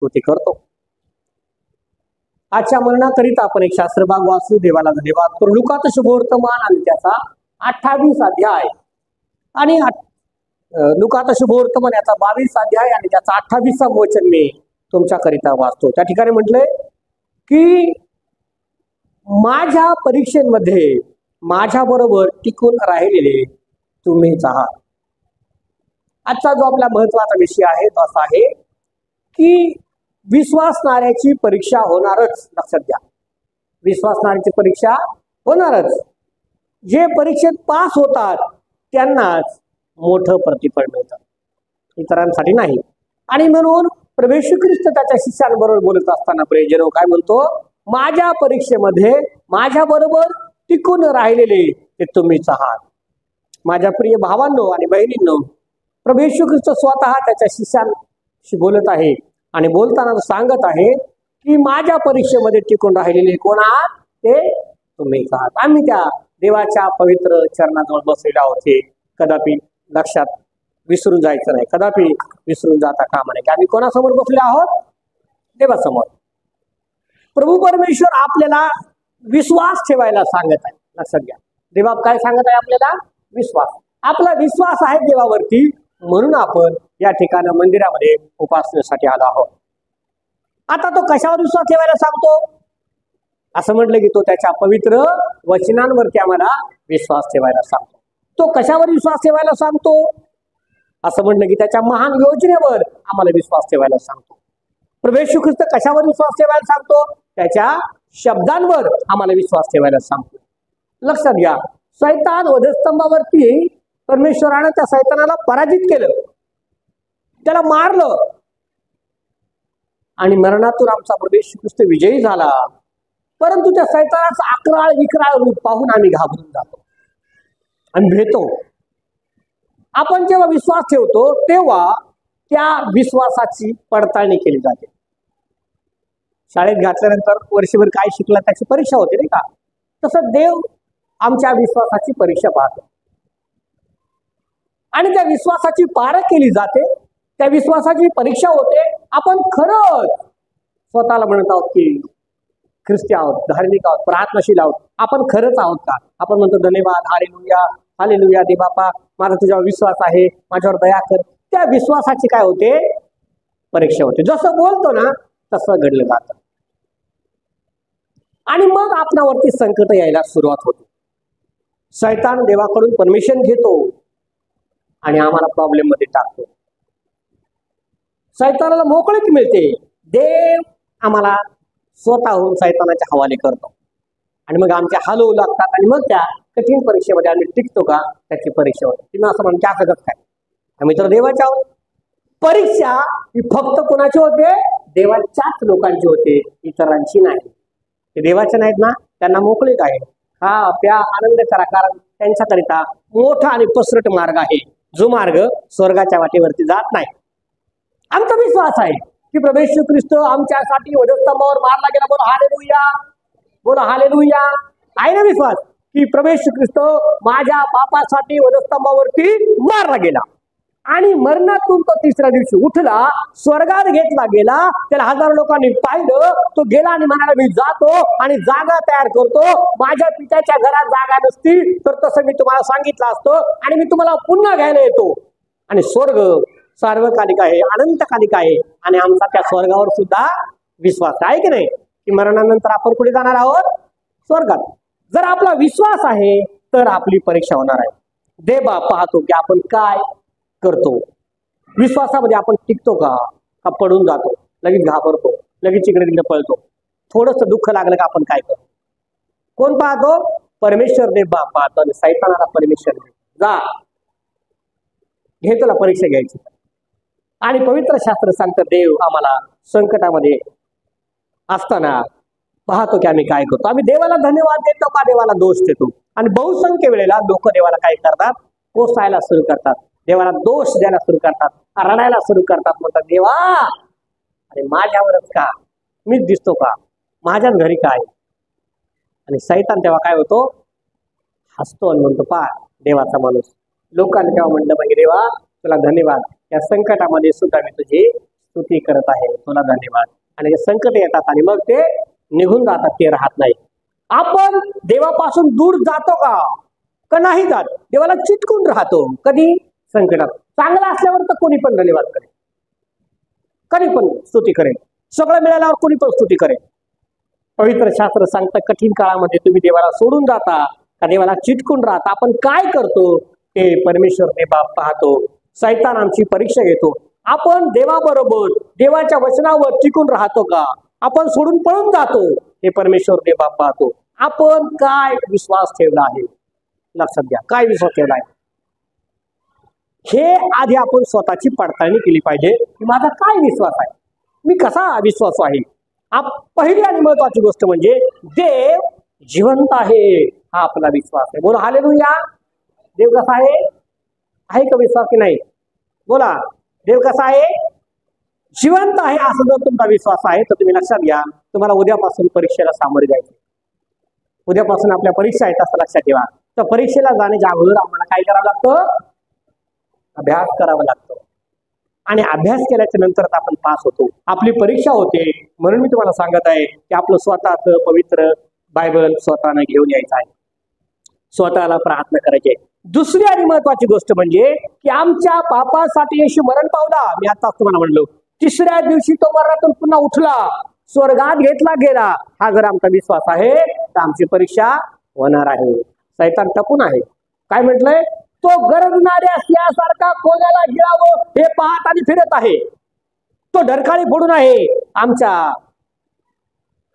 तो ते करतो. आजच्या मरणाकरिता आपण एक शास्त्र भाग वाचू. देवाला धन्यवाद करू. लुकात शुभवर्तमान आणि त्याचा 28 अध्याय आणि लुकात शुभवर्तमान याचा 22 अध्याय आणि त्याचा 28 वचन मी तुमच्याकरिता वाचतो. त्या ठिकाणी म्हटलंय की माझ्या परीक्षेमध्ये माझ्या बरोबर टिकून राहिलेले तुम्हीच आहात. आजचा जो आपला महत्वाचा विषय आहे तो असा आहे की विश्वासणाऱ्याची परीक्षा होणारच. लक्षात घ्या, विश्वासणाऱ्याची परीक्षा होणारच. जे परीक्षेत पास होतात त्यांनाच मोठं प्रतिफळ मिळतं, इतरांसाठी नाही. आणि म्हणून प्रभू येशू ख्रिस्त त्याच्या शिष्यांबरोबर बोलत असताना प्रियजनो काय म्हणतो, माझ्या परीक्षेमध्ये माझ्या बरोबर टिकून राहिलेले ते तुम्हीच आहात. माझ्या प्रिय भावांनो आणि बहिणींनो, प्रभू येशू ख्रिस्त स्वतः त्याच्या शिष्यांशी बोलत आहे आणि बोलताना सांगत आहे की माझ्या परीक्षेमध्ये टिकून राहिलेले कोण आहात, ते तुम्हीच आहात. आम्ही त्या देवाच्या पवित्र चरणाजवळ बसलेलो आहोत हे कदापि लक्षात विसरून जायचं नाही, कदापि विसरून जाता कामा नये की आम्ही कोणासमोर बसले आहोत, देवासमोर. प्रभू परमेश्वर आपल्याला विश्वास ठेवायला सांगत आहे. लक्षात घ्या, देवा काय सांगत आहे आपल्याला, विश्वास. आपला विश्वास आहे देवावरती, म्हणून आपण या ठिकाणी मंदिरामध्ये उपासनेसाठी आलो आहोत. आता तो कशावर विश्वास ठेवायला सांगतो, असं म्हटलं की तो त्याच्या पवित्र वचनांवरती आम्हाला विश्वास ठेवायला सांगतो. तो कशावर विश्वास ठेवायला सांगतो, असं म्हटलं की त्याच्या महान योजनेवर आम्हाला विश्वास ठेवायला सांगतो. प्रभू येशू ख्रिस्त कशावर विश्वास ठेवायला सांगतो, त्याच्या शब्दांवर आम्हाला विश्वास ठेवायला सांगतो. लक्षात घ्या, सैतान वधस्तंभावरती परमेश्वरानं त्या सैतानाला पराजित केलं, त्याला मारलं आणि मरणातून आमचा प्रभू येशू ख्रिस्त विजयी झाला. परंतु त्या सैतानाचं अकराळ विक्राळ रूप पाहून आम्ही घाबरून जातो आणि भेटतो. आपण जेव्हा विश्वास ठेवतो तेव्हा त्या विश्वासाची पडताळणी केली जाते. शाळेत घातल्यानंतर वर्षभर काय शिकला त्याची परीक्षा होते नाही का, तसं देव आमच्या विश्वासाची परीक्षा पाहतो आणि त्या विश्वासाची पारख केली जाते, त्या विश्वासाची परीक्षा होते. आपण खरंच स्वतःला म्हणत आहोत की ख्रिस्ती आहोत, धार्मिक आहोत, प्रार्थनाशील आहोत, आपण खरंच आहोत का. आपण म्हणतो धन्यवाद, हालेलुया हालेलुया, दे बापा माझा तुझ्यावर विश्वास आहे, माझ्यावर दया कर. त्या विश्वासाची काय होते, परीक्षा होते. जसं बोलतो ना तसं घडलं जातं आणि मग आपल्यावरती संकट यायला सुरुवात होते. शैतान देवाकडून परमिशन घेतो आणि आम्हाला प्रॉब्लेम मध्ये टाकतो. शैतानाला मोकळीक मिळते, देव आम्हाला स्वतःहून शैतानाच्या हवाले करतो आणि मग आमच्या हाल होऊ लागतात आणि मग त्या कठीण परीक्षेमध्ये आम्ही टिकतो का, त्याची परीक्षा होते. तुम्ही असं म्हणता क्या जगत काय, आम्ही तर देवाच्या आहोत. परीक्षा ही फक्त कोणाची होते, देवाच्याच लोकांची होते, इतरांची नाही. ते देवाचे नाहीत ना, त्यांना मोकळीक आहे, हा प्या आनंद करा, कारण त्यांच्याकरिता मोठा आणि पसरट मार्ग आहे, जो मार्ग स्वर्गाच्या वाटेवरती जात नाही. आमचा विश्वास आहे की प्रभू येशू ख्रिस्त आमच्यासाठी वधस्तंभावर मारला गेला. बोला हालेलुया, बोला हालेलुया. आहे ना विश्वास की प्रभू येशू ख्रिस्त माझ्या पापासाठी वधस्तंभावरती मारला गेला आणि मरणातून तो तिसऱ्या दिवशी उठला, स्वर्गात घेतला गेला. त्याला हजारो लोकांनी पाहिलं, तो गेला आणि म्हणाला मी जातो आणि जागा तयार करतो. माझ्या पित्याच्या घरात जागा नसती तर तसं मी तुम्हाला सांगितलं असतं आणि मी तुम्हाला पुन्हा घ्यायला येतो. आणि स्वर्ग सार्वकालिक आहे, अनंतकालिक आहे आणि आमचा त्या स्वर्गावर सुद्धा विश्वास आहे की नाही, की मरणानंतर आपण कुठे जाणार आहोत, स्वर्गात. जर आपला विश्वास आहे तर आपली परीक्षा होणार आहे. देवा पाहतो की आपण काय करतो, विश्वासामध्ये आपण टिकतो का पडून जातो, लगेच घाबरतो, लगेच इकडे तिकडे पळतो. थोडस दुःख लागलं का आपण काय करतो, कोण पाहतो, परमेश्वर देव पाहतो आणि सैतानाला परमेश्वर जा घे तुला परीक्षा घ्यायची. आणि पवित्र शास्त्र सांगतं देव आम्हाला संकटामध्ये असताना पाहतो की आम्ही काय करतो. आम्ही देवाला धन्यवाद देतो का देवाला दोष देतो. आणि बहुसंख्य वेळेला लोक देवाला काय करतात, कोसायला सुरू करतात, देवाला दोष द्यायला सुरू करतात, रडायला सुरू करतात. म्हणतात देवा अरे माझ्यावरच का, मीच दिसतो का, माझ्याच घरी काय. आणि सैतान तेव्हा काय होतो, हसतो आणि म्हणतो पा देवाचा माणूस. लोकांनी तेव्हा म्हणलं पाहिजे देवा तुला धन्यवाद, या संकटामध्ये सुद्धा मी तुझी स्तुती करत आहे, तुला धन्यवाद. आणि संकट येतात आणि मग ते निघून जातात, ते राहत नाही. आपण देवापासून दूर जातो का नाही जात? देवाला चिटकून राहतो. कधी? संकटात. चांगला असल्यावर तर कोणी पण धन्यवाद करेल, कोणी पण स्तुती करेल, सगळं मिळाल्यावर कोणी पण स्तुती करेल. पवित्र शास्त्र सांगतं कठीण काळामध्ये तुम्ही देवाला सोडून जाता का देवाला चिटकून राहता? आपण काय करतो ते परमेश्वर देवा पाहतो. सैतान आमची परीक्षा घेतो. आपण देवाबरोबर देवाच्या वचनावर टिकून राहतो का? आपण सोडून पळून जातो, हे परमेश्वर देवा पाहतो. आपण काय विश्वास ठेवला आहे? लक्षात घ्या, काय विश्वास ठेवला आहे हे आधी आपण स्वतःची पडताळणी केली पाहिजे की माझा काय विश्वास आहे, मी कसा विश्वास आहे. पहिली आणि महत्वाची गोष्ट म्हणजे देव जिवंत आहे, हा आपला विश्वास आहे. बोला हालेलुया. देव कसा आहे का विश्वास की नाही? बोला, देव कसा आहे? जिवंत आहे. असं जर तुमचा विश्वास आहे तर तुम्ही लक्षात घ्या, तुम्हाला उद्यापासून परीक्षेला सामोरे जायचे. उद्यापासून आपल्या परीक्षा आहेत असं लक्षात ठेवा. तर परीक्षेला जाण्याच्या अगोदर आम्हाला काय करावं लागतं? अभ्यास करावा लागतो. आणि अभ्यास केल्याच्या नंतरच आपण पास होतो, आपली परीक्षा होते. म्हणून मी तुम्हाला सांगत आहे की आपलं स्वतःच पवित्र बायबल स्वतःनं घेऊन यायचं आहे, स्वतःला प्रार्थना करायचे. दुसरी आणि महत्वाची गोष्ट म्हणजे की आमच्या पापासाठी येशू मरण पावला. मी आताच तुम्हाला म्हणलो, तिसऱ्या दिवशी तो मरणातून पुन्हा उठला, स्वर्गात घेतला गेला. हा जर आमचा विश्वास आहे तर आमची परीक्षा होणार आहे. सैतान टपून आहे. काय म्हटलंय? तो गरजणाऱ्या सिंहासारखा कोणाला गिळावं हे पाहत आणि फिरत आहे. तो ढरकाळी फोडून आहे, आमच्या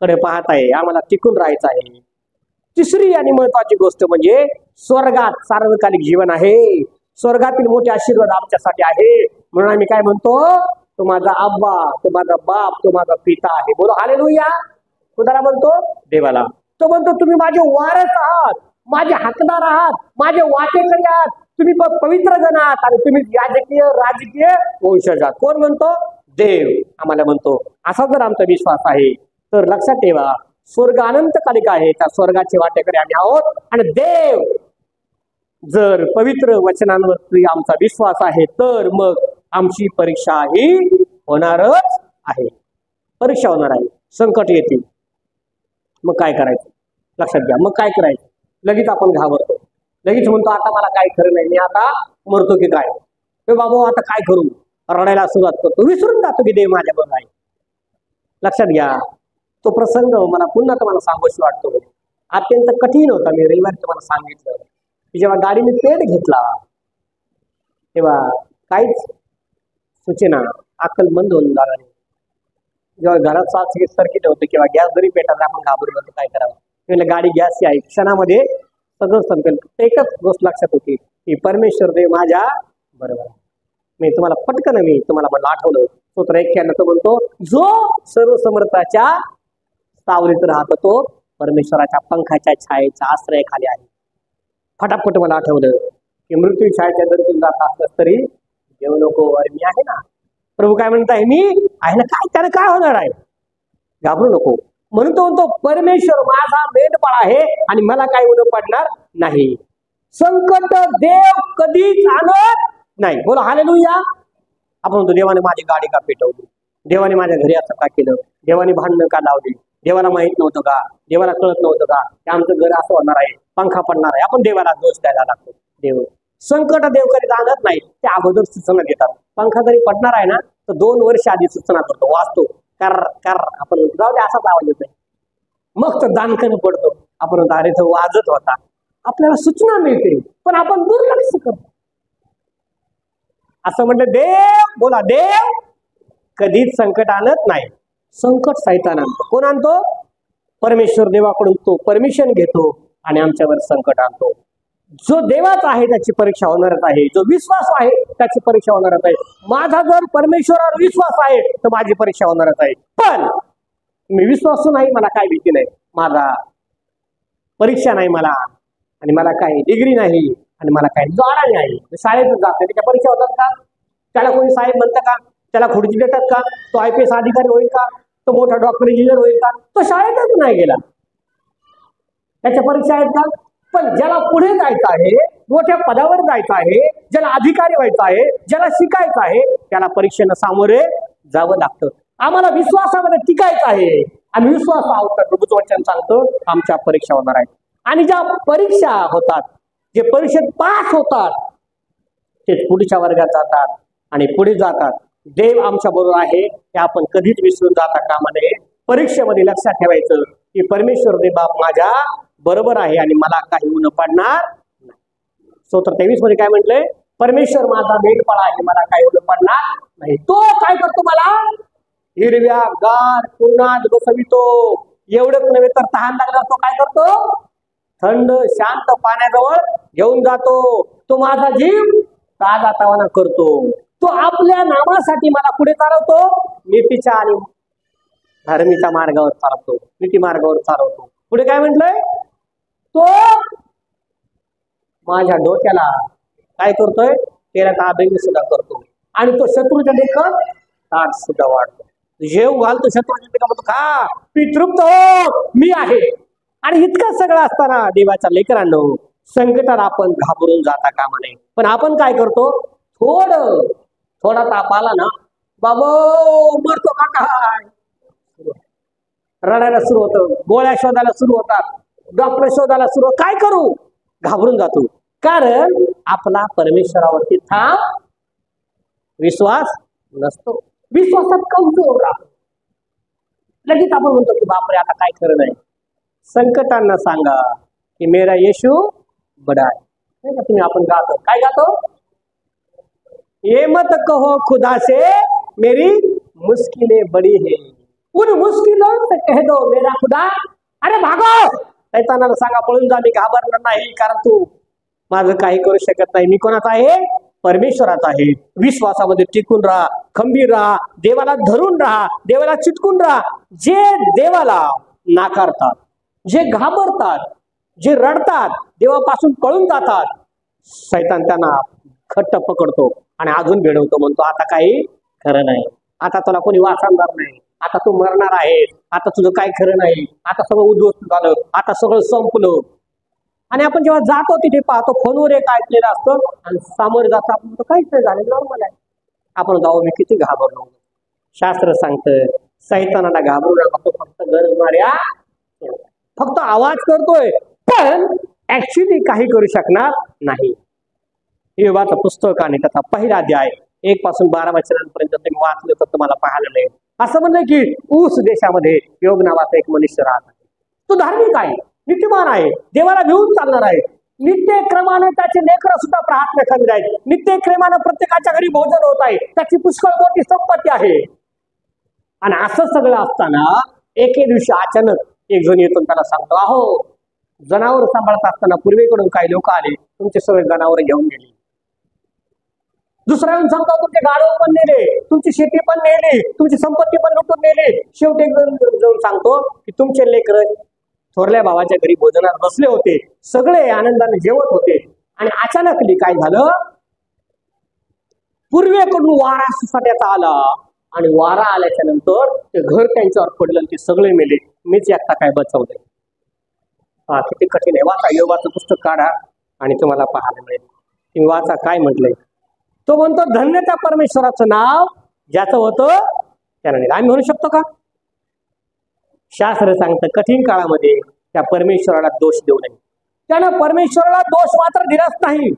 कडे पाहत आहे. आम्हाला टिकून राहायचं आहे. तिसरी आणि महत्वाची गोष्ट म्हणजे स्वर्गात सार्वकालिक जीवन आहे. स्वर्गातील मोठे आशीर्वाद आमच्यासाठी आहे. म्हणून आम्ही काय म्हणतो? तो माझा आब्बा, तो माझा बाप, तो माझा पिता आहे. बोलो हालेलुया. खुदाला म्हणतो, देवाला. तो म्हणतो तुम्ही माझे वारस आहात, माझे हकदार आहात, माझे वाटेकरी आहात, तुम्ही पवित्र जण आहात आणि तुम्ही राजकीय वंशज आहात. कोण म्हणतो? देव आम्हाला म्हणतो. असा जर आमचा विश्वास आहे तर लक्षात ठेवा, स्वर्ग अनंतकालिक आहे. त्या स्वर्गाचे वाटेकरी आम्ही आहोत. आणि देव जर पवित्र वचनांवरती आमचा विश्वास आहे तर मग आमची परीक्षा ही होणारच आहे. परीक्षा होणार आहे. संकट येतील, मग काय करायचं? लक्षात घ्या, मग काय करायचं? लगेच आपण घाबरतो, लगेच म्हणतो आता मला काय खरं नाही, मी आता मरतो की काय, बाबा आता काय करू, रडायला सुरुवात करतो, विसरून जातो की देव माझ्याबरोबर आहे. लक्षात घ्या, तो प्रसंग मला पुन्हा तुम्हाला सांगूशी वाटतो. अत्यंत कठीण होता. मी रविवारी तुम्हाला सांगितलं की जेव्हा गाडीने पेट घेतला तेव्हा काहीच सूचना, अक्कल बंद होऊन झाला नाही. जेव्हा घरात सर्किट होतं किंवा गॅस जरी पेटायला आपण घाबरलो होतो, काय करावं? म्हणजे गाडी गॅसची आहे, क्षणामध्ये सगळं संपेल. एकच गोष्ट लक्षात होती की परमेश्वर देव माझ्या बरोबर आहे. मी तुम्हाला पटकन मला आठवलं, स्तोत्र 91 तो म्हणतो, जो सर्व समर्थाच्या सावलीत राहतो तो परमेश्वराच्या पंखाच्या छायेच्या आश्रयाखाली आहे. फटाफट मला आठवलं की मृत्यू छायेच्या दरीतून जात असलं तरी देव नको, अरे मी आहे ना. प्रभू काय म्हणत आहे? मी आहे ना. काय त्यानं काय होणार आहे? घाबरू नको. म्हणून तो म्हणतो परमेश्वर माझा मेंढपाळ आहे आणि मला काही उणं पडणार नाही. संकट देव कधीच आणत नाही. बोला हालेलुया. आपण म्हणतो देवाने माझी गाडी का पेटवली, देवाने माझ्या घरी असं का केलं, देवाने भांडणं का लावली, देवाला माहित नव्हतं का, देवाला कळत नव्हतं का की आमचं घर असं होणार आहे, पंखा पडणार आहे. आपण देवाला दोष द्यायला लागतो. देव संकट देव कधी आणत नाही, ते अगोदर सूचना देतात. पंखा जरी पडणार आहे ना तर 2 वर्ष आधी सूचना करतो, वाचतो, कर कर. आपण जाऊ दे असाच आवाज येतोय, मग तर दानकन पडतो. आपण अरे तो वाजत होता, आपल्याला सूचना मिळते पण आपण दुर्लक्ष करतो. असं म्हणलं देव, बोला देव कधीच संकट आणत नाही. संकट सैतान आणतो. कोण आणतो? परमेश्वर देवाकडून तो परमिशन घेतो आणि आमच्यावर संकट आणतो. जो देवाचा आहे त्याची परीक्षा होणारच आहे, जो विश्वास आहे त्याची परीक्षा होणारच आहे. माझा जर परमेश्वरावर विश्वास आहे तर माझी परीक्षा होणारच आहे. पण मी विश्वासू नाही, मला काय भीती नाही, माझा परीक्षा नाही मला, आणि मला काही डिग्री नाही, आणि मला काही जाणा नाही. शाळेतच जाते, त्याच्या परीक्षा होतात का? त्याला कोणी साहेब म्हणतं का? त्याला खुर्ची देतात का? तो IPS अधिकारी होईल का? तो मोठा डॉक्टर इंजिनियर होईल का? तो शाळेतच नाही गेला, त्याच्या परीक्षा आहेत का? पण ज्याला पुढे जायचं आहे, मोठ्या पदावर जायचं आहे, ज्याला अधिकारी व्हायचं आहे, ज्याला शिकायचं आहे, त्याला परीक्षेनं सामोरे जावं लागतं. आम्हाला विश्वासामध्ये टिकायचं आहे आणि विश्वास आहोत प्रभूचं वचन सांगतं आमच्या परीक्षा होणार आहेत. आणि ज्या परीक्षा होतात, जे परीक्षेत पास होतात ते पुढच्या वर्गात जातात आणि पुढे जातात. देव आमच्या बरोबर आहे हे आपण कधीच विसरून जाता कामा नये. परीक्षेमध्ये लक्षात ठेवायचं की परमेश्वर देव बाप माझ्या बरोबर आहे आणि मला काही ऊन पडणार नाही. स्तोत्र 23 मध्ये काय म्हटलंय? परमेश्वर माझा मेंढपाळ आहे, मला काही ऊन पडणार नाही. तो काय करतो? मला हिरव्या गार कुरणात बसवितो. एवढंच नव्हे तर तहान लागला तो काय करतो? थंड शांत पाण्याजवळ घेऊन जातो. तो माझा जीव ताजा तवाना करतो. तो आपल्या नामासाठी मला पुढे चालवतो. नीतीच्या आणि धर्मीच्या मार्गावर चालवतो, नीती मार्गावर चालवतो. पुढे काय म्हटलंय? तो माझ्या डोक्याला काय करतोय? तेलाचा अभिषेक सुद्धा करतो आणि तो शत्रूच्या देखत ताट सुद्धा वाढतो. जेव घालतो शत्रूच्या देखत, म्हणतो खा पी तृप्त हो, मी आहे. आणि इतकं सगळं असताना देवाच्या लेकरांनो, संकटात आपण घाबरून जाता कामा नये. पण आपण काय करतो? थोडा ताप आला ना, बाबा मरतो का काय, रडायला सुरू होतं, गोळ्या शोधायला सुरू होतात, डॉक्टर शोधायला सुरू. काय करू? घाबरून जातो. कारण आपला परमेश्वरावरती ठाम विश्वास नसतो. विश्वासात कमजोर राहतो. लगेच आपण म्हणतो की बापरे आता काय खरं नाही. संकटांना सांगा की मेरा येशू बडा है. तुम्ही आपण गातो, काय गातो? ये मत कहो खुदा से मेरी मुश्किलें बड़ी है, उन मुश्किलों से कह दो मेरा खुदा अरे भागो. शैतानाला सांगा पळून जा, मी घाबरणार नाही, कारण तू माझं काही करू शकत नाही. मी कोणाचा आहे? परमेश्वराचा आहे. विश्वासामध्ये टिकून राहा, खंबीर राहा, देवाला धरून राहा, देवाला चिटकून राहा. जे देवाला नाकारतात, जे घाबरतात, जे रडतात, देवापासून पळून जातात, शैतान त्यांना खट्ट पकडतो आणि अजून भेडवतो. म्हणतो आता काही खरं नाही, आता तुला कोणी वाचवणार नाही, आता तू मरणार आहेस, आता तुझं काय खरं नाही, आता सगळं उद्ध्वस्त झालं, आता सगळं संपलं. आणि आपण जेव्हा जातो तिथे पाहतो फोनवर एक ऐकलेलं असतं आणि समोर जातो आपण काहीच नाही झालं, नॉर्मल आहे. आपण जाऊ मी किती घाबरलो. शास्त्र सांगतं सैतानाला घाबरू नका, तो फक्त गरजणाऱ्या फक्त आवाज करतोय पण ऍक्च्युली काही करू शकणार नाही. योबाचं पुस्तक आणि त्याचा पहिला अध्याय 1 पासून 12 वचनांपर्यंत तुम्ही वाचलं तर तुम्हाला पाहायला मिळेल. असं म्हणलं की ऊस देशामध्ये योग नावाचा एक मनुष्य राहत आहे. तो धार्मिक आहे, नीतिमान आहे, देवाला घेऊन चालणार आहे. नित्यक्रमाने त्याचे लेकरं सुद्धा प्रार्थना करीत आहेत. नित्यक्रमाने प्रत्येकाच्या घरी भोजन होत आहे, त्याची पुष्कळ मोठी संपत्ती आहे. आणि असं सगळं असताना एके दिवशी अचानक एक जण येतो त्याला सांगतो, अहो जनावर सांभाळत असताना पूर्वेकडून काही लोक आले, तुमचे सगळे जनावर घेऊन गेले. दुसरा येऊन सांगतो तुमचे गाढव पण नेले, तुमची शेती पण नेली, तुमची संपत्ती पण लुटून नेली. शेवटी जाऊन सांगतो की तुमचे लेकर थोरल्या भावाच्या घरी भोजनात बसले होते, सगळे आनंदाने जेवत होते आणि अचानक काय झालं, पूर्वेकडून वारा सुसाट्याचा आला आणि वारा आल्याच्या नंतर ते घर त्यांच्यावर पडलं, ते सगळे मेले, मीच एकटा काय बचवले. किती कठीण आहे. वाचा, योबाचं पुस्तक काढा आणि तुम्हाला पाहायला मिळेल. तुम्ही वाचा काय म्हटलंय. तो म्हणतो धन्य त्या परमेश्वराचं नाव ज्याचं होतं त्याला नाही. आम्ही म्हणू शकतो का? शास्त्र सांगतं कठीण काळामध्ये त्या परमेश्वराला दोष देऊ नये. त्यानं परमेश्वराला दोष मात्र दिलाच नाही.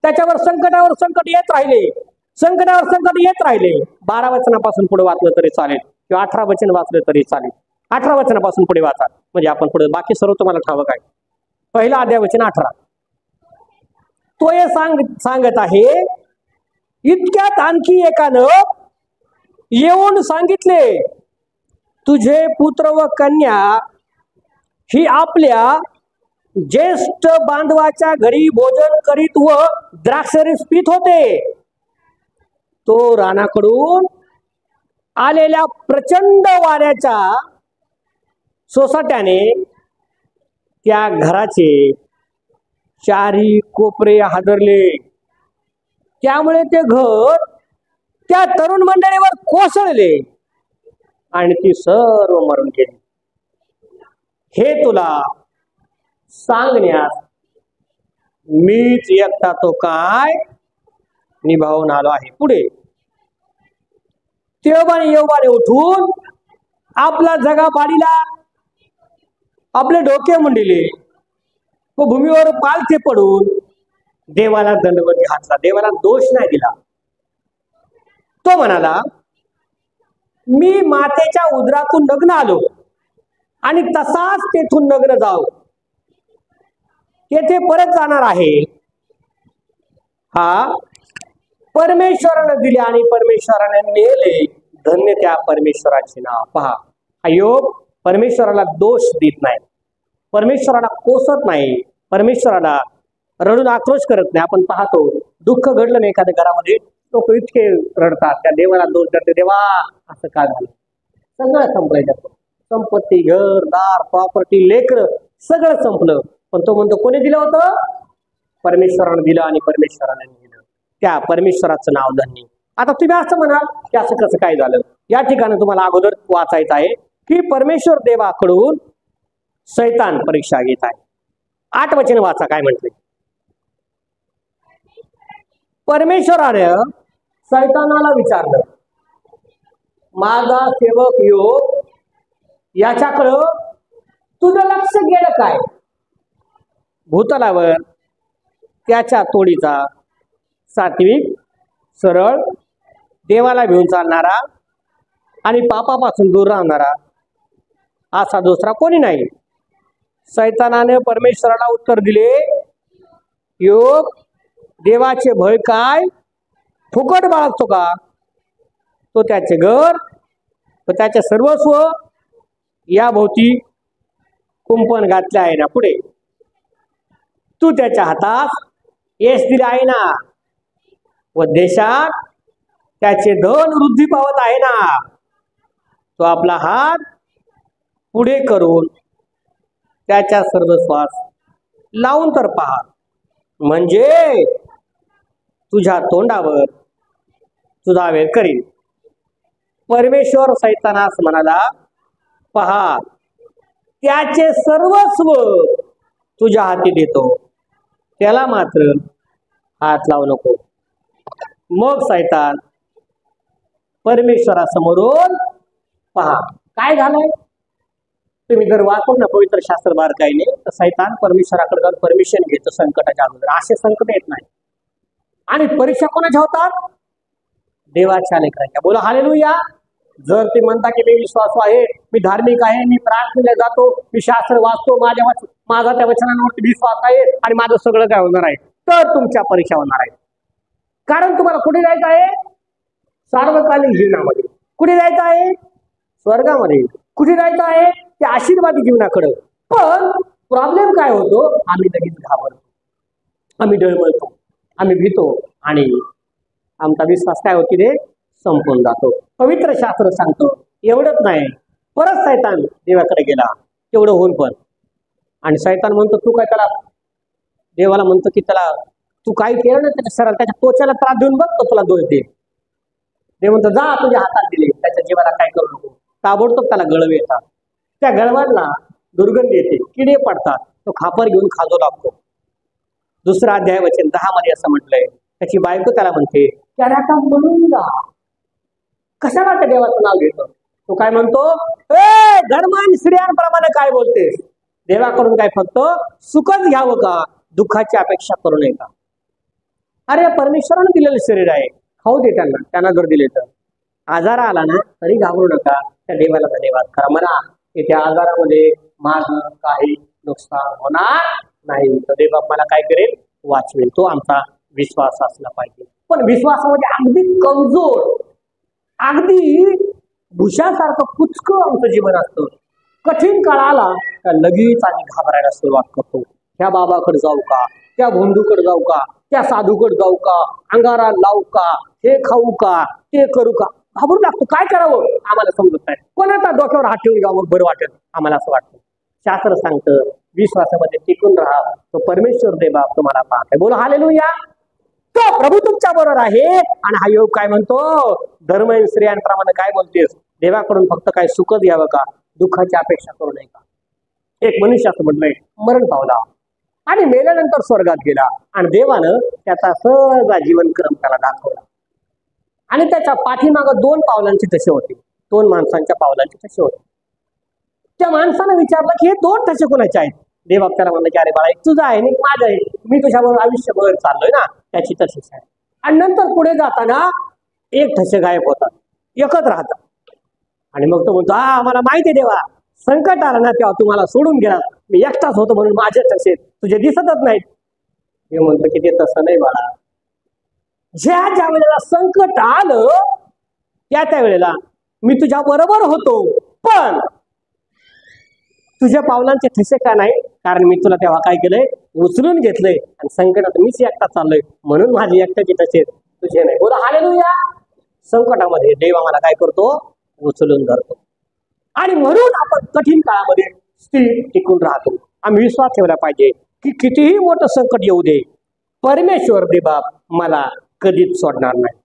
त्याच्यावर संकटावर संकट येत राहिले, संकटावर संकट येत राहिले. 12 वचनापासून पुढे वाचलं तरी चालेल किंवा 18 वचन वाचलं तरी चालेल. 18 वचनापासून पुढे वाचा म्हणजे आपण पुढे बाकी सर्व तुम्हाला ठावक आहे. पहिला अध्याय वचन 18. तो हे सांगत आहे, इतक्यात आणखी एकानं येऊन सांगितले, तुझे पुत्र व कन्या ही आपल्या ज्येष्ठ बांधवाच्या घरी भोजन करीत व द्राक्षरस पीत होते. तो रानाकडून आलेल्या प्रचंड वाऱ्याच्या सोसाट्याने त्या घराचे चारी कोपरे हादरले. त्यामुळे ते घर त्या तरुण मंडळीवर कोसळले आणि ती सर्व मरून गेली. हे तुला सांगण्यास मीच एकटा तो काय निभावून आलो आहे. पुढे तेवबाने येवबाने उठून आपला जगापाडीला आपले डोके मुंडिले व भूमीवर पालथे पडून देवाला दंडवत घातला. देवाला दोष नाही दिला. तो म्हणाला, मी मातेच्या उदरातून नग्न आलो आणि तसाच तेथून नग्न जाऊ, तेथे परत जाणार आहे. हा परमेश्वराने दिले आणि परमेश्वराने नेले. धन्य त्या परमेश्वराचे नाव. पहा, अय्योब परमेश्वराला दोष देत नाही, परमेश्वराला कोसत नाही, परमेश्वराला रडून आक्रोश करत नाही. आपण पाहतो दुःख घडलं नाही एखाद्या घरामध्ये, लोक इतके रडतात, त्या देवाला दोष देते, देवा असं का झालं. सगळं संपलंय त्याचं, संपत्ती, घर दार, प्रॉपर्टी, लेकर सगळं संपलं. पण तो म्हणतो कोणी दिलं होतं? परमेश्वराने दिलं आणि परमेश्वराने दिलं. त्या परमेश्वराचं नाव धन्य. आता तुम्ही असं म्हणाल की असं कसं काय झालं. या ठिकाणी तुम्हाला अगोदर वाचायचं आहे की परमेश्वर देवाकडून शैतान परीक्षा घेत आहे. 8 वचन वाचा, काय म्हटले. परमेश्वराने शैतानाला विचारलं, माझा सेवक योग याच्याकडं तुझं लक्ष गेलं काय? भूतलावर त्याच्या तोडीचा, सात्विक, सरळ, देवाला घेऊन चालणारा आणि पापापासून दूर राहणारा असा दुसरा कोणी नाही. शैतानाने परमेश्वराला उत्तर दिले, योग देवाचे भय काय? फुकट बाळगतो का? तो त्याचे घर व त्याचे सर्वस्व या भोवती कुंपण घातले आहे ना. पुढे, तू त्याच्या हातात यश दिले आहे ना व देशात त्याचे धन वृद्धी पावत आहे ना. तो आपला हात पुढे करून त्याच्या सर्वस्वास लावून तर पहा, म्हणजे तुझ्या तोंडावर तुझा वेळ करीन. परमेश्वर शैतानास म्हणाला, पहा, त्याचे सर्वस्व तुझ्या हाती देतो, त्याला मात्र हात लावू नको. मग शैतान परमेश्वरासमोरून, पहा काय झालंय. तुम्ही जर वाचून ना पवित्र शास्त्र बारकाईने, तर शैतान परमेश्वराकडे जाऊन परमिशन घेतो संकटाच्या अगोदर. असे संकट येत नाही. आणि परीक्षा कोणाच्या होतात? देवाच्या लेकरांच्या. बोला हालेलुया. जर ते म्हणता की मी विश्वासू आहे, मी धार्मिक आहे, मी प्रार्थनेला जातो, मी शास्त्र वाचतो, माझा त्या वचनांवरती विश्वास आहे आणि माझं सगळं काय होणार आहे, तर तुमच्या परीक्षा होणार आहे. कारण तुम्हाला कुठे जायचं आहे? सार्वकालिक जीवनामध्ये. कुठे जायचं आहे? स्वर्गामध्ये. कुठे जायचं आहे? त्या आशीर्वादी जीवनाकडे. पण प्रॉब्लेम काय होतो? आम्ही लगेच घाबरतो, आम्ही डळमळतो, आम्ही भीतो आणि आमचा विश्वास काय होती रे? संपून जातो. पवित्र शास्त्र सांगतो एवढंच नाही, परत शैतान देवाकडे गेला, तेवढं होऊन पण. आणि शैतान म्हणतो, तू काय त्याला, देवाला म्हणतो की त्याला तू काय केलं ना, त्याच्या सरळ त्याच्या तोच्याला त्रास देऊन बघ, तो तुला दोष दे. देव म्हणतो, जा तुझ्या हातात दिले, त्याच्या जीवाला काय करू नको. ताबडतोब त्याला गळव येतात, त्या गळवांना दुर्गंधी येते, किडे पडतात, तो खापर घेऊन खाजू लागतो. 2 अध्याय वचन 10 मध्ये असं म्हटलंय, त्याची बायको त्याला म्हणते, त्याला का म्हणून जा, कशाला त्या देवाचं नाव घेतो. तो काय म्हणतो, ए धर्मान स्त्रियांप्रमाणे काय बोलतेस? देवाकडून काय फक्त सुखच घ्यावं का? दुःखाची अपेक्षा करू नये का? अरे परमेश्वराने दिलेलं शरीर आहे, खाऊ दे त्यांना जर दिले तर. आजार आला ना तरी घाबरू नका, त्या देवाला धन्यवाद करा. म्हणा त्या आजारामध्ये माझं काही नुकसान होणार नाही, तर देव मला काय करेल? वाचवेल. तो आमचा विश्वास असला पाहिजे. पण विश्वासामध्ये अगदी कमजोर, अगदी भुशासारखं कुचकं आमचं जीवन असतं. कठीण काळ आला तर लगेच आम्ही घाबरायला सुरुवात करतो. त्या बाबाकडे जाऊ का? त्या भोंदूकडे जाऊ का? त्या साधूकडे जाऊ का? अंगारा लावू का? हे खाऊ का? ते करू का? घाबरू लागतो. काय करावं आम्हाला समजत नाही. कोणाचा डोक्यावर हात ठेवून घ्यावं बरं वाटेल आम्हाला, असं वाटतं. शास्त्र सांगतं विश्वासामध्ये टिकून राहा, तो परमेश्वर देव तुम्हाला पाहते. बोला हालेलुया. तो प्रभू तुमच्या बरोबर आहे. आणि हा योग काय म्हणतो? धर्महीन स्त्रियांप्रमाणे काय बोलतेस? देवाकडून फक्त काय सुखच घ्यावं का? दुःखाची अपेक्षा करू नये का? एक मनुष्य असं म्हटलंय, मरण पावला आणि मेल्यानंतर स्वर्गात गेला आणि देवानं त्याचा सगळा जीवनक्रम त्याला दाखवला. आणि त्याच्या पाठीमागं 2 पावलांचे ठसे होते, 2 माणसांच्या पावलांचे ठसे होते. त्या माणसानं विचारलं की हे 2 ठसे कोणाचे आहेत? देव त्याला म्हणलं की अरे बाळा, एक तुझा आहे आणि एक माझं आहे, मी तुझ्याबरोबर आयुष्यभर चाललोय ना, त्याची तशीच आहे. आणि नंतर पुढे जाताना एक ठसे गायब होतात, एकच राहतात. आणि मग तो म्हणतो, हा मला माहिती आहे देवा, संकट आलं ना तेव्हा तुम्हाला सोडून गेला, मी एकटाच होतो म्हणून माझे ठसे तुझे दिसतच नाहीत. मी म्हणतो की ते तसं नाही बाळा, ज्या वेळेला संकट आलं त्या वेळेला मी तुझ्या बरोबर होतो, पण तुझ्या पावलांचे ठसे का नाही? कारण मी तुला तेव्हा काय केलंय, उचलून घेतलंय आणि संकटात मीच एकटा चाललोय म्हणून माझी एकट्याचे ठसे तुझे नाही. बोला हालेलुया. संकटामध्ये देव आम्हाला काय करतो, उचलून धरतो. आणि म्हणून आपण कठीण काळामध्ये स्थिर टिकून राहतो. आम्ही विश्वास ठेवला पाहिजे की कितीही मोठं संकट येऊ दे, परमेश्वर दे बाप मला कधीच सोडणार नाही.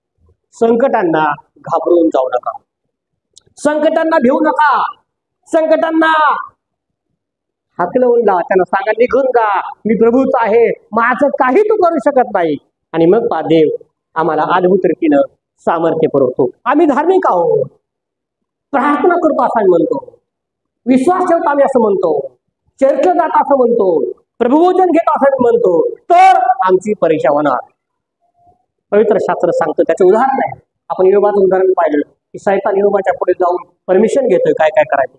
संकटांना घाबरून जाऊ नका, संकटांना भिवू नका, संकटांना हाकलवून ला, त्यांना सांगा निघून जा, मी प्रभूच आहे, माझं काही तू करू शकत नाही. आणि मग पा देव आम्हाला अद्भुत रीतीनं सामर्थ्य पुरवतो. आम्ही धार्मिक आहोत, प्रार्थना करतो असं आम्ही म्हणतो, विश्वास ठेवतो आम्ही असं म्हणतो, चर्चला जात असं म्हणतो, प्रभुभोजन घेतो असं म्हणतो, तर आमची परीक्षा होणार. पवित्र शास्त्र सांगतं, त्याचे उदाहरण आहे. आपण योबाचं उदाहरण पाहिलं की सैतान योबाच्या पुढे जाऊन परमिशन घेतोय काय काय करायचं,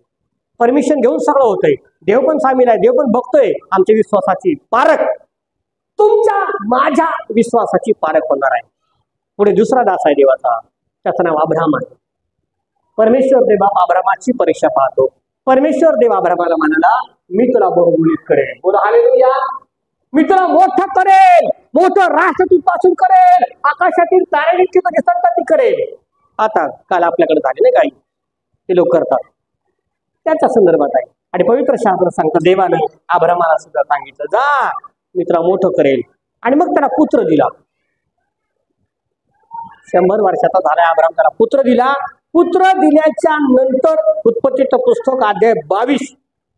परमिशन घेऊन सगळं होतंय. देव पण सामील आहे, देव पण बघतोय आमच्या विश्वासाची पारख, तुमच्या माझ्या विश्वासाची पारख होणार आहे. पुढे दुसरा दास आहे देवाचा, त्याचं नाव अब्राहम आहे. परमेश्वर देव अब्राहमाची परीक्षा पाहतो. परमेश्वर देव अब्राहमाला म्हणाला, मी तुला बहुमुलीत करेल. बोला हालेलुया. मी तुला मोठं करेल, मोठं राष्ट्र तुझ्यापासून करेल, आकाशातील ताऱ्यांची तुझी संतती करेल. आता काल आपल्याकडे झाले नाही काही, ते लोक करतात, त्याच्या संदर्भात आहे. आणि पवित्र शास्त्र सांगतं, देवानं अब्राहमाला सुद्धा सांगितलं, जा मी तुला मोठं करेल. आणि मग त्याला पुत्र दिला. 100 वर्षाचा झाला अब्राहम, त्याला पुत्र दिला. पुत्र दिल्याच्या नंतर उत्पत्तीचं पुस्तक अध्याय 22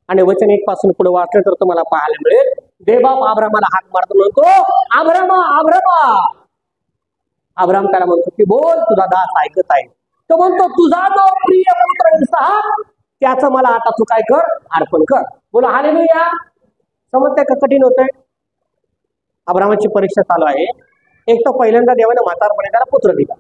आणि वचन 1 पासून पुढे वाचलं तर तुम्हाला पाहायला मिळेल, देवबाप अब्राहमाला हाक मारतो, म्हणतो अब्राहमा अब्राहमा. अब्राहम त्याला म्हणतो की बोल, तुझा दास ऐकत आहे. तो म्हणतो, तुझा जो प्रिय पुत्र इसहाक, त्याचं मला आता तू काय कर, अर्पण कर. बोला हालेलुया. समजतंय का कठीण होतंय? अब्राहमाची परीक्षा चालू आहे. एक तर पहिल्यांदा देवाने म्हातारपणे त्याला पुत्र दिला,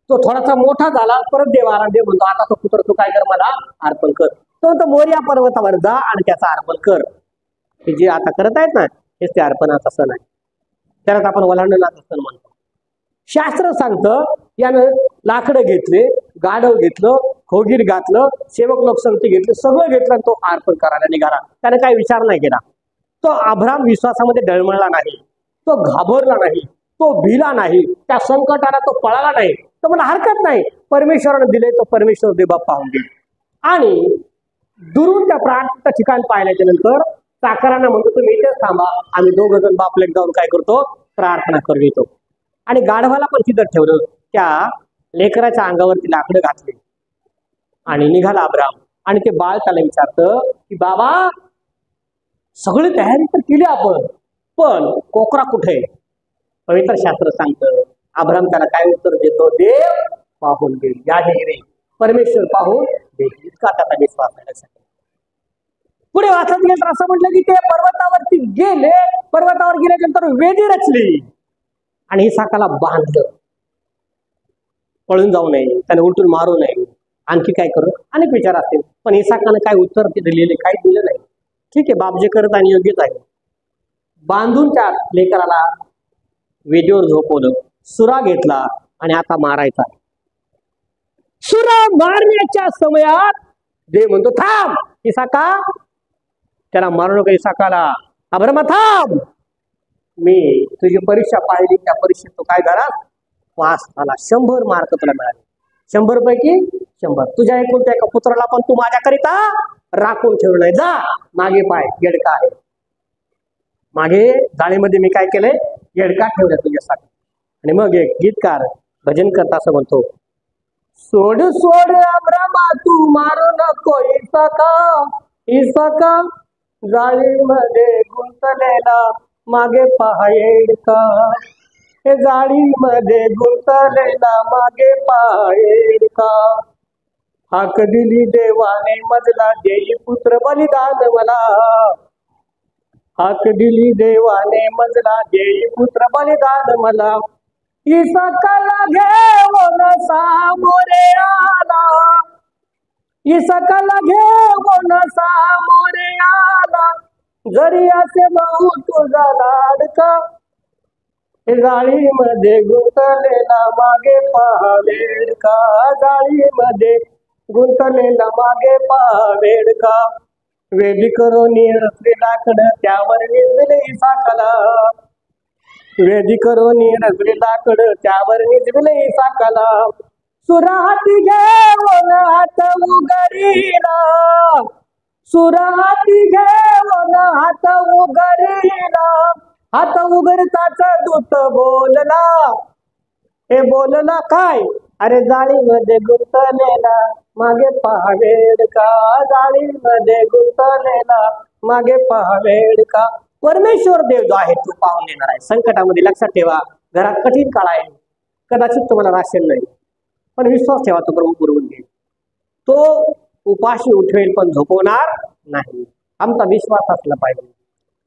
तो थोडासा मोठा झाला, परत देव आला, देव म्हणतो आता तो पुत्र तू काय कर, मला अर्पण कर. तो म्हणतो मोरिया पर्वतावर जा आणि त्याचा अर्पण कर. हे जे आता करत आहेत ना, हेच ते अर्पणाचा सण आहे, त्यालाच आपण वलांडणाचा सण म्हणतो. शास्त्र सांगतं, यानं लाकडं घेतले, गाढव घेतलं, खोगीर घातलं, सेवक लोक संगती घेतली, सगळं घेतलं आणि तो अर्पण करायला निघाला. त्याने काही विचार नाही केला. तो अब्राहम विश्वासामध्ये डळमळला नाही, तो घाबरला नाही, तो भिला नाही, त्या संकटाला तो पळाला नाही. तो मला हरकत नाही, परमेश्वरानं दिले तो परमेश्वर देव बाप पाहून देईल. आणि दुरून त्या प्रार्थनेचं ठिकाण पाहिल्याच्या नंतर चाकरांना म्हणतो, तुम्ही इथेच थांबा, आम्ही 2 जण बापलेक जाऊन काय करतो, प्रार्थना करतो. आणि गाढवाला पण तिथं ठेवलं, त्या लेकराच्या अंगावरती लाकडं घातले आणि निघाला अब्राहम. आणि ते बाळ त्याला विचारतं की बाबा, सगळी तयारी तर केली आपण, पण कोकरा कुठे? पवित्र शास्त्र सांगतं, अब्राहम त्याला काय उत्तर देतो, देव पाहून देईल, या रे परमेश्वर पाहून देईल, इतका त्याचा विश्वास आहे. पुढे वाचत गेलं तर असं म्हटलं की ते पर्वतावरती गेले, पर्वतावर गेल्यानंतर वेदी रचली आणि इसाकाला बांधलं. पळून जाऊ नये, त्याने उलटून मारू नये, आणखी काय करू, अनेक विचार असतील. पण इसाकानं काय उत्तर दिलेले, काही दिलं नाही. ठीक आहे, बाप जे करत आणि योग्यच आहे. बांधून त्या लेकराला वेदीवर झोपवलं, सुरा घेतला आणि आता मारायचा. सुरा मारण्याच्या समयात देव म्हणतो, थांब इसाका, त्याला मारू नका. इसाकाला, अब्राहमा थांब, मी तुझी परीक्षा पाहिली, त्या परीक्षेत तो काय झाला, पास झाला. 100 मार्क तुला मिळाले, 100 पैकी 100. तुझ्या एकुलत्या एका पुत्राला पण तू माझ्याकरिता राखून ठेवलंय. जा मागे पाय, गेडका आहे मागे, जाळीमध्ये मी काय केलंय, गेडका ठेवलाय तुझ्यासाठी. आणि मग एक गीतकार भजन करता असं म्हणतो, सोड सोड अब्राहमा तू मारू नको इसाका, इसाका जाळीमध्ये गुंतलेला मागे पहा येडका. हे जाळीमध्ये गुंतलेला मागे पाहेड का. हाक दिली देवाने मजला देई पुत्र बलिदान मला. हाक दिली देवाने मजला देई पुत्र बलिदान मला. इसकाला घेऊन सामोरे आला. इसकाला घेऊन सामोरे आला. जरी असे भाऊ तुझा लाडका. हे जाळीमध्ये गुंतलेला मागे पाहावेड का. जाळीमध्ये गुंतलेला मागे पाहावेड का. वेदी करून रचलेलाकड त्यावर निजले साकाला. वेदी करून रचलेलाकड त्यावर निजले साकाला. सुराहाती घेऊन हात उघडीला. सुराहाती घेऊन हात उघडीला. हात उघडताच दूत बोलला. हे बोलला काय. अरे जाळीमध्ये गुंतलेला मागे पाहावेड का. जाळीमध्ये गुंतलेला मागे पाहावेड का. परमेश्वर देव जो आहे तो पाहून देणार आहे. संकटामध्ये लक्षात ठेवा, घरात कठीण काळ आहे, कदाचित तुम्हाला राशन नाही, पण विश्वास ठेवा तो प्रभू पुरवून घेईल. तो उपाशी उठवेल पण झोपवणार नाही. आमचा विश्वास असला पाहिजे.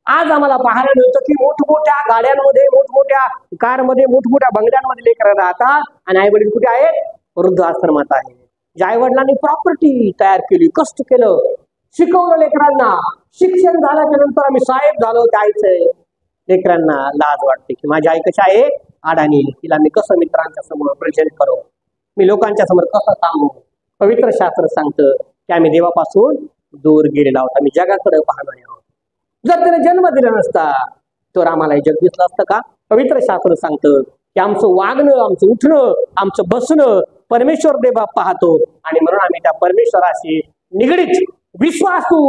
आज आम्हाला पाहायला मिळतं की मोठमोठ्या गाड्यांमध्ये, मोठमोठ्या कारमध्ये, मोठमोठ्या बंगल्यांमध्ये लेकरं राहतात आणि आई वडील कुठे आहेत. वृद्धाश्रमात आहे. ज्या आई वडिलांनी प्रॉपर्टी तयार केली, कष्ट केलं, शिकवलं लेकरांना, शिक्षण झाल्याच्या नंतर आम्ही साहेब झालो, जायचंय. लेकरांना लाज वाटते की माझी आई कशी आहे, अडाणी, तिला मी कसं मित्रांच्या समोर प्रेझेंट करू, मी लोकांच्या समोर कसं सांगू. पवित्र शास्त्र सांगतं की आम्ही देवापासून दूर गेलेलो आहोत, आम्ही जगाकडे पाहणार आहोत. जर त्याने जन्म दिला नसता तर आम्हाला जग दिसलं असतं का. पवित्र शास्त्र सांगतं की आमचं वागणं, आमचं उठणं, आमचं बसणं परमेश्वर देवा पाहतो. आणि म्हणून आम्ही त्या परमेश्वराशी निगडीत विश्वासू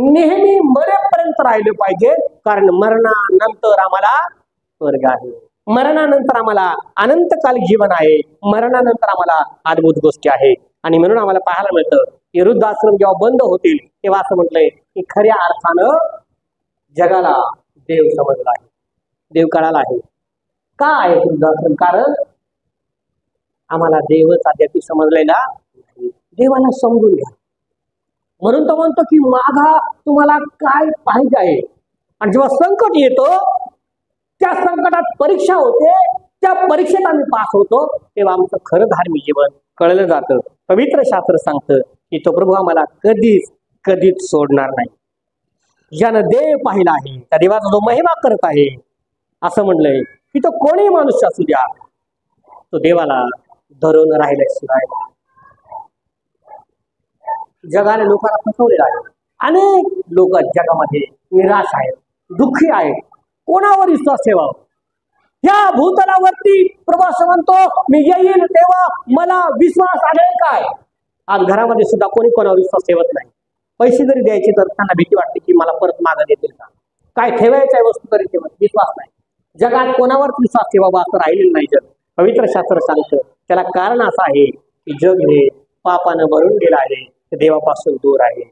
नेहमी मरेपर्यंत राहिलं पाहिजे. कारण मरणानंतर आम्हाला स्वर्ग आहे. मरणानंतर आम्हाला अनंतकाल जीवन आहे. मरणानंतर आम्हाला अद्भुत गोष्टी आहे. आणि म्हणून आम्हाला पाहायला मिळतं की वृद्धाश्रम जेव्हा बंद होतील तेव्हा असं म्हटलंय की खऱ्या अर्थानं जगाला देव समजला आहे, देव कळाला आहे. का आहे वृद्धाश्रम. कारण आम्हाला देवच अद्याप समजलेला नाही. देवाला समजून घ्या. म्हणून तो म्हणतो की माझा तुम्हाला काय पाहिजे आहे. आणि जेव्हा संकट येतो, त्या संकटात परीक्षा होते, त्या परीक्षेत आम्ही पास होतो, तेव्हा आमचं खरं धार्मिक जीवन कळलं जातं. पवित्र शास्त्र सांगतं की तो प्रभू आम्हाला कधीच कधीच सोडणार नाही. ज्यानं देव पाहिला आहे त्या देवाचा जो महिमा करत आहे, असं म्हणलंय की तो कोणी मनुष्य असू द्या, तो देवाला धरून राहिल्याशिवाय. जगाने लोकांना फसवलेलं आहे. अनेक लोक जगामध्ये निराश आहेत, दुःखी आहेत. कोणावर विश्वास ठेवावा. या भूतलावरती प्रभू असं म्हणतो मी येईल तेव्हा मला विश्वास आढळेल काय. आज घरामध्ये सुद्धा कोणी कोणावर विश्वास ठेवत नाही. पैसे जरी द्यायचे तर त्यांना भीती वाटते की मला परत मागं देतील का. काय ठेवायचं आहे वस्तू तरी ठेवत विश्वास नाही. जगात कोणावर विश्वास ठेवावा असं राहिलेलं नाही जग. पवित्र शास्त्र सांगतं त्याला कारण असं आहे की जग हे पापानं भरून गेलं आहे, ते देवापासून दूर आहे.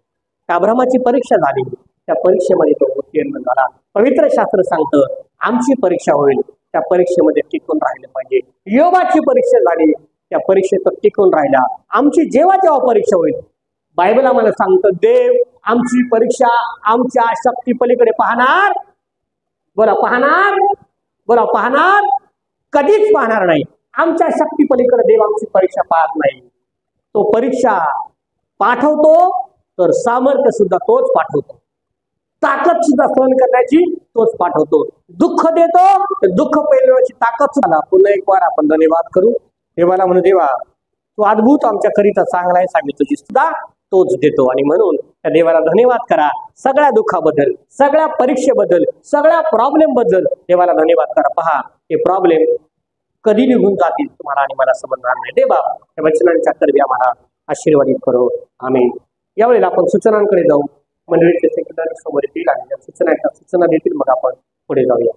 अब्रामाची परीक्षा झाली, त्या परीक्षेमध्ये तो उत्तीर्ण झाला. पवित्र शास्त्र सांगतं आमची परीक्षा होईल, त्या परीक्षेमध्ये टिकून राहिलं पाहिजे. योबाची परीक्षा झाली, त्या परीक्षेत टिकून राहिला. आमची जेव्हा जेव्हा परीक्षा होईल, बायबल आम्हाला सांगतं देव आमची परीक्षा आमच्या शक्ती पलीकडे पाहणार. बोला पाहणार, बोला पाहणार, कधीच पाहणार नाही. आमच्या शक्ती पलीकडे देव आमची परीक्षा पाहत नाही. तो परीक्षा पाठवतो तर सामर्थ्य सुद्धा तोच पाठवतो, ताकद सुद्धा सहन करण्याची तोच पाठवतो. दुःख देतो तर दुःख पेलण्याची ताकद सुद्धा. पुन्हा एक वार आपण धन्यवाद करू देवाला, म्हणून देवा तू अद्भुत आमच्या करिता चांगला आहे, आम्ही तुझी सुद्धा तोच देतो. आणि म्हणून त्या देवाला धन्यवाद करा. सगळ्या दुःखाबद्दल, सगळ्या परीक्षेबद्दल, सगळ्या प्रॉब्लेम बद्दल देवाला धन्यवाद करा. पहा हे प्रॉब्लेम कधी निघून जातील तुम्हाला आणि मला समजणार नाही. देवा या वचनांच्या कर्वी आम्हाला आशीर्वादित करो. आमेन. यावेळेला आपण सूचनांकडे जाऊ. मंडळीचे सेक्रेटरी समोर येतील आणि सूचना देतील, मग आपण पुढे जाऊया.